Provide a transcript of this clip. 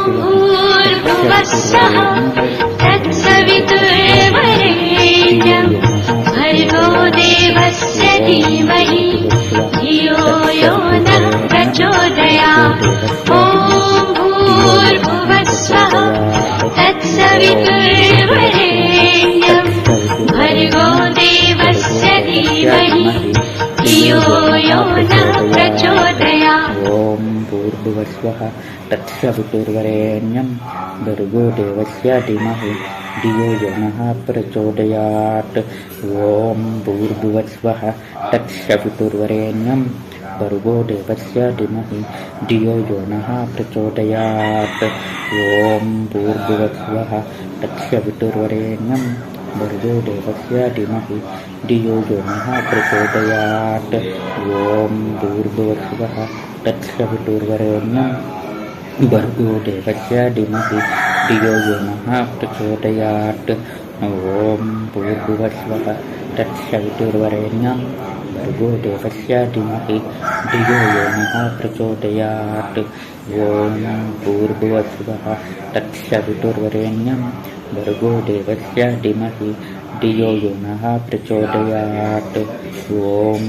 भूर्भुवः स्वः तत्सवितुर्वरेण्यं भर्गो देवस्य धीमहि धियो यो नः प्रचोदयात्। ॐ भूर्भुवः स्वः तत्सवितुर्वरेण्यं भर्गो देवस्य धीमहि धियो यो नः प्रचोदयात्। ओम भूर्भुवस्वः तत्सवितुर्वरेण्यं भर्गो देवस्य धीमहि धियो यो नः प्रचोदयात्। ओम भूर्भुवस्वः तत्सवितुर्वरेण्यं भर्गो देवस्य धीमहि धियो यो नः प्रचोदयात्। ओम भूर्भुवस्वः तत्सवितुर्वरेण्यं भर्गो देवस्य धीमहि धियो यो नः प्रचोदयात्। ओम भूर्भुवस्वः तत्सवितुर्वरेण्यं भर्गो देवस्य धीमहि धियो यो नः प्रचोदयात्। ओम भूर्भुवस्वः तत्सवितुर्वरेण्यं भर्गो देवस्य धीमहि धियो यो नः प्रचोदयात्। ओम भूर्भुवस्वः तत्सवितुर्वरेण्यं भर्गो देवस्य धीमहि धियो यो नः प्रचोदयात्। ओम